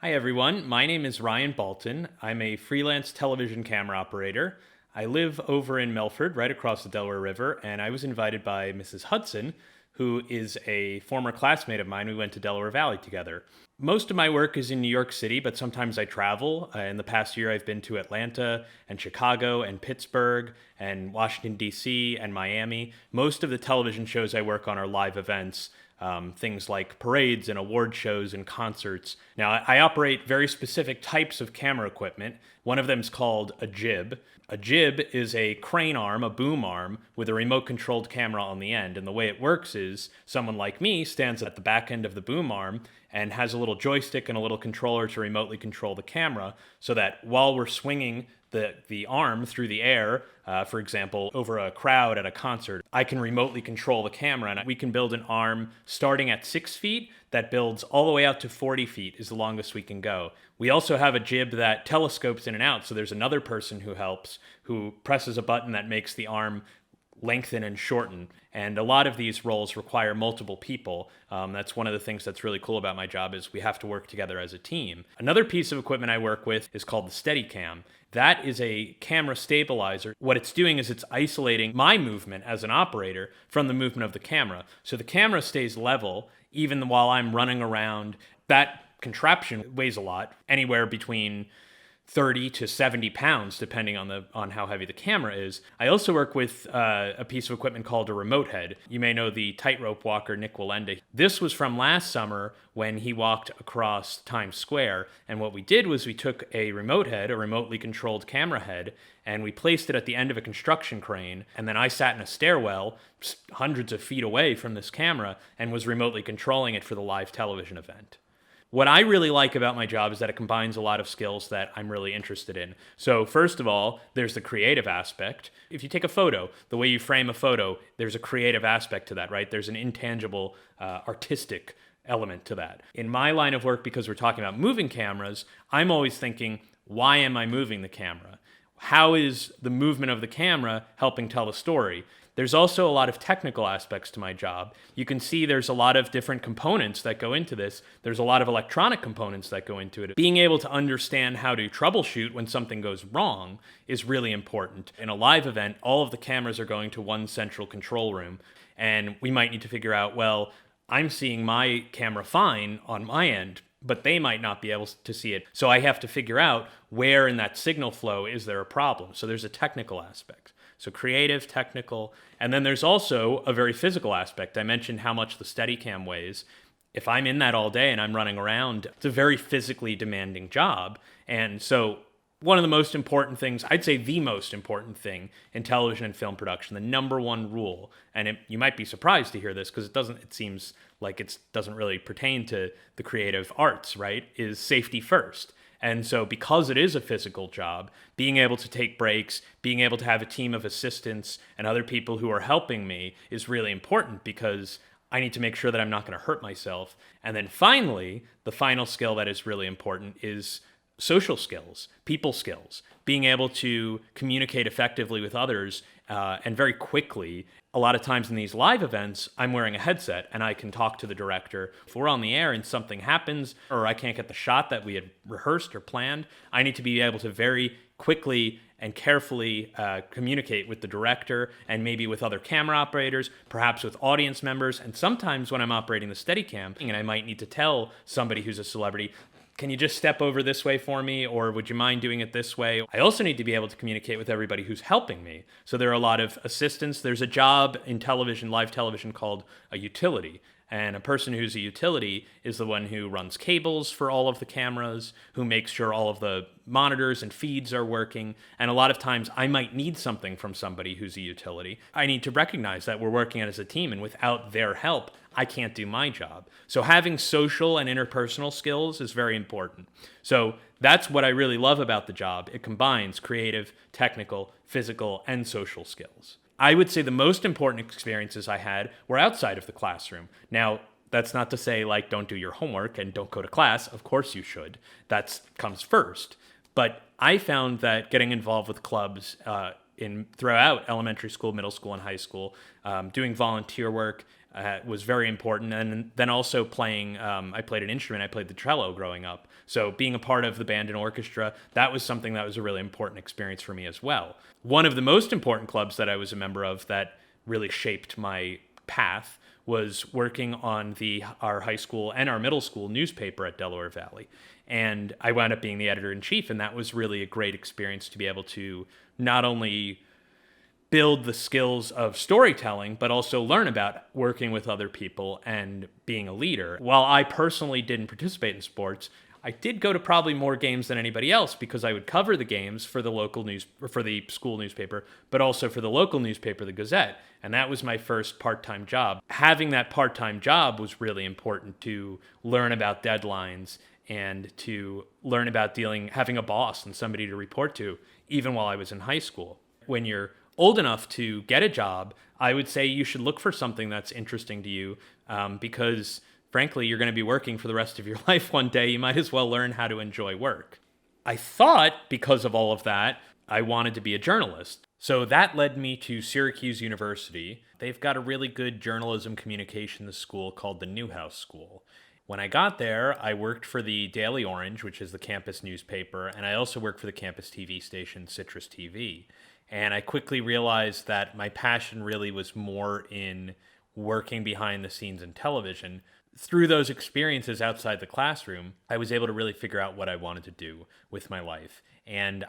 Hi, everyone. My name is Ryan Balton. I'm a freelance television camera operator. I live over in Milford, right across the Delaware River, and I was invited by Mrs. Hudson, who is a former classmate of mine. We went to Delaware Valley together. Most of my work is in New York City, but sometimes I travel. In the past year, I've been to Atlanta and Chicago and Pittsburgh and Washington, D.C. and Miami. Most of the television shows I work on are live events, things like parades and award shows and concerts. Now, I operate very specific types of camera equipment. One of them is called a jib. A jib is a crane arm, a boom arm, with a remote controlled camera on the end. And the way it works is someone like me stands at the back end of the boom arm and has a little joystick and a little controller to remotely control the camera so that while we're swinging the arm through the air, for example, over a crowd at a concert, I can remotely control the camera, and we can build an arm starting at 6 feet that builds all the way out to 40 feet is the longest we can go. We also have a jib that telescopes in and out, so there's another person who helps, who presses a button that makes the arm lengthen and shorten. And a lot of these roles require multiple people. That's one of the things that's really cool about my job is we have to work together as a team. Another piece of equipment I work with is called the Steadicam. That is a camera stabilizer. What it's doing is it's isolating my movement as an operator from the movement of the camera. So the camera stays level even while I'm running around. That contraption weighs a lot, anywhere between 30 to 70 pounds, depending on how heavy the camera is. I also work with a piece of equipment called a remote head. You may know the tightrope walker Nick Walenda. This was from last summer when he walked across Times Square. And what we did was we took a remote head, a remotely controlled camera head, and we placed it at the end of a construction crane. And then I sat in a stairwell hundreds of feet away from this camera and was remotely controlling it for the live television event. What I really like about my job is that it combines a lot of skills that I'm really interested in. So first of all, there's the creative aspect. If you take a photo, the way you frame a photo, there's a creative aspect to that, right? There's an intangible, artistic element to that. In my line of work, because we're talking about moving cameras, I'm always thinking, why am I moving the camera? How is the movement of the camera helping tell the story? There's also a lot of technical aspects to my job. You can see there's a lot of different components that go into this. There's a lot of electronic components that go into it. Being able to understand how to troubleshoot when something goes wrong is really important. In a live event, all of the cameras are going to one central control room, and we might need to figure out, well, I'm seeing my camera fine on my end, but they might not be able to see it. So I have to figure out where in that signal flow is there a problem. So there's a technical aspect. So creative, technical, and then there's also a very physical aspect. I mentioned how much the Steadicam weighs. If I'm in that all day and I'm running around, it's a very physically demanding job. And so one of the most important things, I'd say the most important thing in television and film production, the number one rule, and you might be surprised to hear this because it seems like it doesn't really pertain to the creative arts, right, is safety first. And so because it is a physical job, being able to take breaks, being able to have a team of assistants and other people who are helping me is really important because I need to make sure that I'm not going to hurt myself. And then finally, the final skill that is really important is social skills, people skills, being able to communicate effectively with others and very quickly. A lot of times in these live events, I'm wearing a headset and I can talk to the director. If we're on the air and something happens or I can't get the shot that we had rehearsed or planned, I need to be able to very quickly and carefully communicate with the director and maybe with other camera operators, perhaps with audience members. And sometimes when I'm operating the Steadicam, and I might need to tell somebody who's a celebrity, can you just step over this way for me, or would you mind doing it this way? I also need to be able to communicate with everybody who's helping me. So there are a lot of assistants. There's a job in television, live television, called a utility. And a person who's a utility is the one who runs cables for all of the cameras, who makes sure all of the monitors and feeds are working. And a lot of times I might need something from somebody who's a utility. I need to recognize that we're working as a team, and without their help, I can't do my job. So having social and interpersonal skills is very important. So that's what I really love about the job. It combines creative, technical, physical, and social skills. I would say the most important experiences I had were outside of the classroom. Now, that's not to say, like, don't do your homework and don't go to class. Of course you should. That comes first. But I found that getting involved with clubs throughout elementary school, middle school, and high school, doing volunteer work, was very important. And then also playing, I played an instrument. I played the cello growing up. So being a part of the band and orchestra, that was something that was a really important experience for me as well. One of the most important clubs that I was a member of that really shaped my path was working on our high school and our middle school newspaper at Delaware Valley. And I wound up being the editor-in-chief, and that was really a great experience to be able to not only build the skills of storytelling, but also learn about working with other people and being a leader. While I personally didn't participate in sports, I did go to probably more games than anybody else because I would cover the games for the for the school newspaper, but also for the local newspaper, the Gazette. And that was my first part-time job. Having that part-time job was really important to learn about deadlines and to learn about having a boss and somebody to report to, even while I was in high school. When you're old enough to get a job, I would say you should look for something that's interesting to you because, frankly, you're going to be working for the rest of your life one day. You might as well learn how to enjoy work. I thought, because of all of that, I wanted to be a journalist. So that led me to Syracuse University. They've got a really good journalism communications school called the Newhouse School. When I got there, I worked for the Daily Orange, which is the campus newspaper, and I also worked for the campus TV station, Citrus TV. And I quickly realized that my passion really was more in working behind the scenes in television. Through those experiences outside the classroom, I was able to really figure out what I wanted to do with my life. And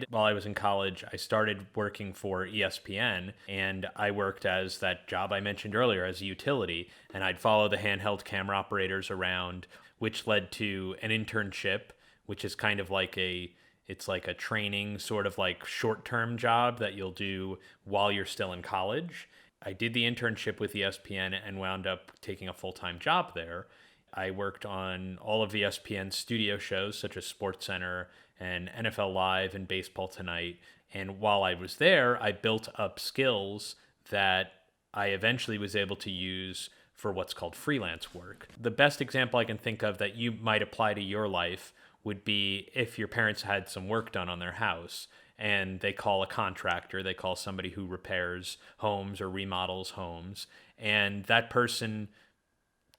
while I was in college, I started working for ESPN, and I worked as that job I mentioned earlier, as a utility. And I'd follow the handheld camera operators around, which led to an internship, which is kind of like it's like a training sort of like short-term job that you'll do while you're still in college. I did the internship with ESPN and wound up taking a full-time job there. I worked on all of ESPN's studio shows such as SportsCenter and NFL Live and Baseball Tonight. And while I was there, I built up skills that I eventually was able to use for what's called freelance work. The best example I can think of that you might apply to your life would be if your parents had some work done on their house and they call a contractor, they call somebody who repairs homes or remodels homes, and that person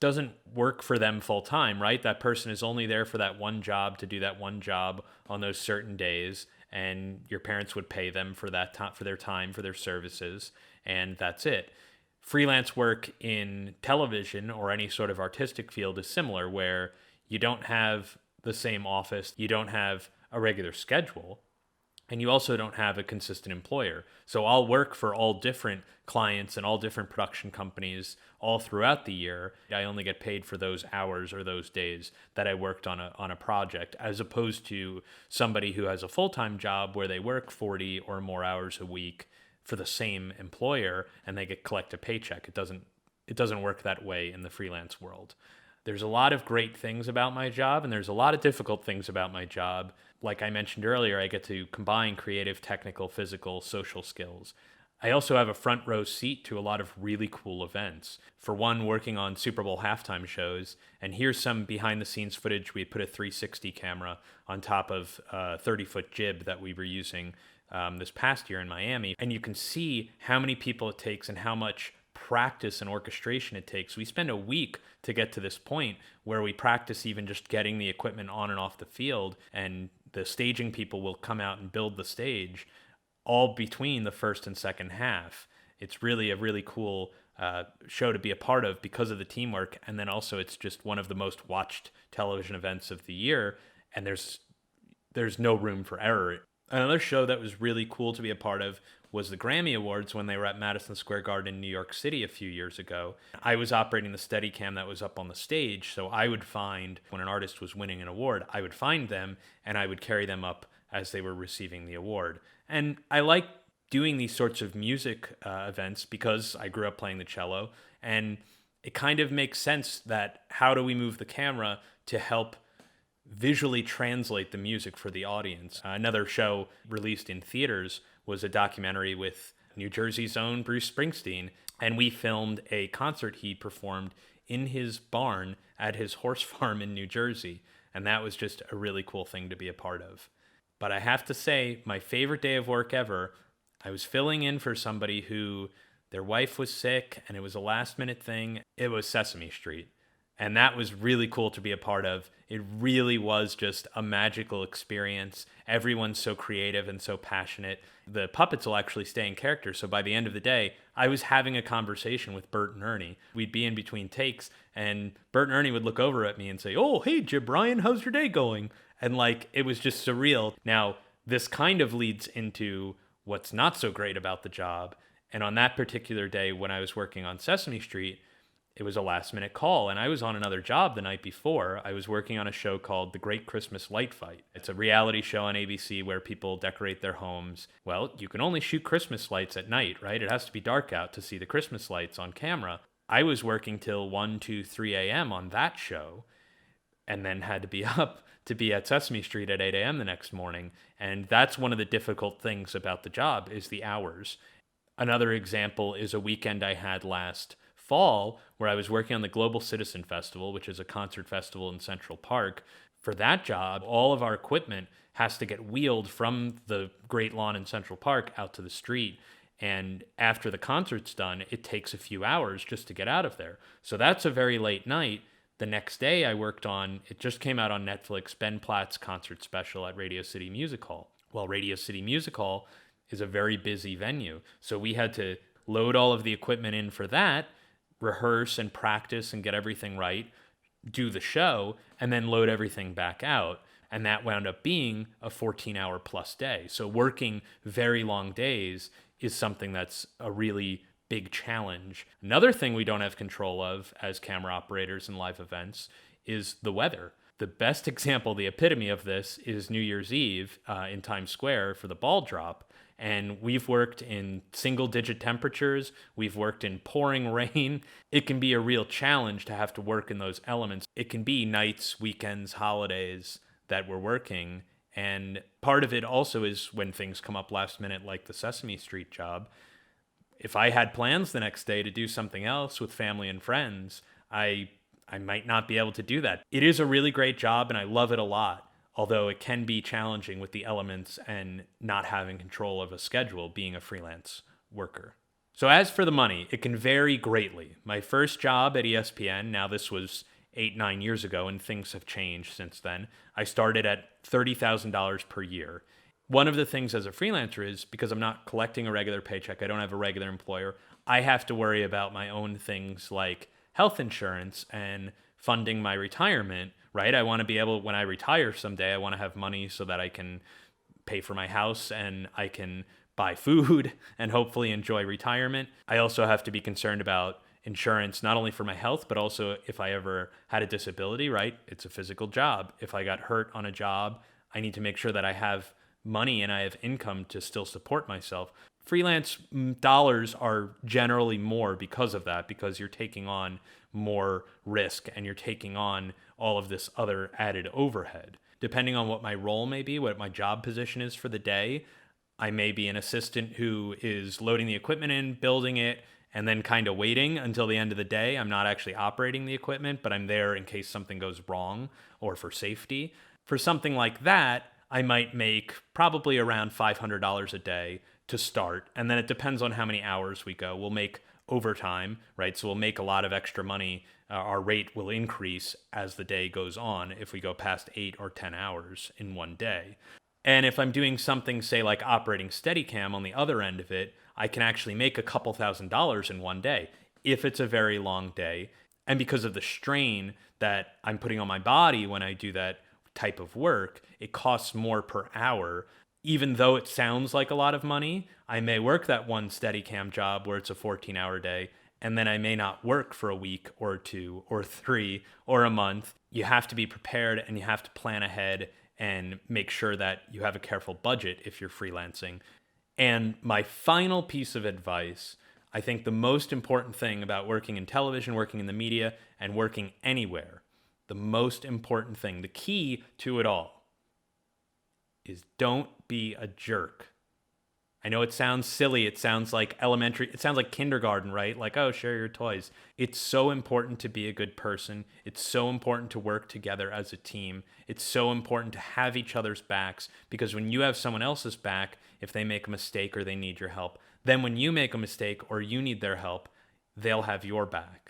doesn't work for them full time, right? That person is only there for that one job, to do that one job on those certain days, and your parents would pay them for that time, for their time, for their services, and that's it. Freelance work in television or any sort of artistic field is similar, where you don't have the same office, you don't have a regular schedule, and you also don't have a consistent employer. So I'll work for all different clients and all different production companies all throughout the year. I only get paid for those hours or those days that I worked on a project, as opposed to somebody who has a full-time job where they work 40 or more hours a week for the same employer and they collect a paycheck. It doesn't work that way in the freelance world. There's a lot of great things about my job, and there's a lot of difficult things about my job. Like I mentioned earlier, I get to combine creative, technical, physical, social skills. I also have a front row seat to a lot of really cool events. For one, working on Super Bowl halftime shows, and here's some behind-the-scenes footage. We put a 360 camera on top of a 30-foot jib that we were using this past year in Miami, and you can see how many people it takes and how much practice and orchestration it takes. We spend a week to get to this point where we practice even just getting the equipment on and off the field, and the staging people will come out and build the stage all between the first and second half. It's really a really cool show to be a part of because of the teamwork, and then also it's just one of the most watched television events of the year, and there's no room for error. Another show that was really cool to be a part of was the Grammy Awards when they were at Madison Square Garden in New York City a few years ago. I was operating the Steadicam that was up on the stage, so I would find, when an artist was winning an award, I would find them and I would carry them up as they were receiving the award. And I like doing these sorts of music events because I grew up playing the cello, and it kind of makes sense that how do we move the camera to help visually translate the music for the audience. Another show released in theaters was a documentary with New Jersey's own Bruce Springsteen, and we filmed a concert he performed in his barn at his horse farm in New Jersey, and that was just a really cool thing to be a part of. But I have to say, my favorite day of work ever, I was filling in for somebody who Their wife was sick, and it was a last minute thing. It was Sesame Street. And that was really cool to be a part of. It really was just a magical experience. Everyone's so creative and so passionate. The puppets will actually stay in character. So by the end of the day, I was having a conversation with Bert and Ernie. We'd be in between takes, and Bert and Ernie would look over at me and say, "Oh, hey, Jib Ryan, how's your day going?" And it was just surreal. Now, this kind of leads into what's not so great about the job. And on that particular day, when I was working on Sesame Street, it was a last minute call, and I was on another job the night before. I was working on a show called The Great Christmas Light Fight. It's a reality show on ABC where people decorate their homes. Well, you can only shoot Christmas lights at night, right? It has to be dark out to see the Christmas lights on camera. I was working till 1, 2, 3 a.m. on that show, and then had to be up to be at Sesame Street at 8 a.m. the next morning. And that's one of the difficult things about the job is the hours. Another example is a weekend I had last fall where I was working on the Global Citizen Festival, which is a concert festival in Central Park. For that job, all of our equipment has to get wheeled from the Great Lawn in Central Park out to the street. And after the concert's done, it takes a few hours just to get out of there. So that's a very late night. The next day I worked on, it just came out on Netflix, Ben Platt's concert special at Radio City Music Hall. Well, Radio City Music Hall is a very busy venue. So we had to load all of the equipment in for that, rehearse and practice and get everything right, do the show, and then load everything back out. And that wound up being a 14-hour plus day. So working very long days is something that's a really big challenge. Another thing we don't have control of as camera operators in live events is the weather. The best example, the epitome of this, is New Year's Eve in Times Square for the ball drop. And we've worked in single-digit temperatures. We've worked in pouring rain. It can be a real challenge to have to work in those elements. It can be nights, weekends, holidays that we're working. And part of it also is when things come up last minute, like the Sesame Street job. If I had plans the next day to do something else with family and friends, I might not be able to do that. It is a really great job, and I love it a lot. Although it can be challenging with the elements and not having control of a schedule being a freelance worker. So as for the money, it can vary greatly. My first job at ESPN, now this was 8-9 years ago, and things have changed since then. I started at $30,000 per year. One of the things as a freelancer is, because I'm not collecting a regular paycheck, I don't have a regular employer, I have to worry about my own things like health insurance and funding my retirement, right? I want to be able, when I retire someday, I want to have money so that I can pay for my house and I can buy food and hopefully enjoy retirement. I also have to be concerned about insurance, not only for my health, but also if I ever had a disability, right? It's a physical job. If I got hurt on a job, I need to make sure that I have money and I have income to still support myself. Freelance dollars are generally more because of that, because you're taking on more risk and you're taking on all of this other added overhead. Depending on what my role may be, what my job position is for the day, I may be an assistant who is loading the equipment in, building it, and then kind of waiting until the end of the day. I'm not actually operating the equipment, but I'm there in case something goes wrong or for safety. For something like that, I might make probably around $500 a day to start. And then it depends on how many hours we go. We'll make overtime, right? So we'll make a lot of extra money. Our rate will increase as the day goes on if we go past 8 or 10 hours in one day. And if I'm doing something, say, like operating Steadicam on the other end of it, I can actually make a couple $1,000s in one day if it's a very long day. And because of the strain that I'm putting on my body when I do that type of work, it costs more per hour. Even though it sounds like a lot of money, I may work that one Steadicam job where it's a 14-hour day, and then I may not work for a week or 2 or 3 or a month. You have to be prepared and you have to plan ahead and make sure that you have a careful budget if you're freelancing. And my final piece of advice, I think the most important thing about working in television, working in the media, and working anywhere, the most important thing, the key to it all, is don't be a jerk. I know it sounds silly. It sounds like elementary. It sounds like kindergarten, right? Like, oh, share your toys. It's so important to be a good person. It's so important to work together as a team. It's so important to have each other's backs, because when you have someone else's back, if they make a mistake or they need your help, Then when you make a mistake or you need their help, they'll have your back.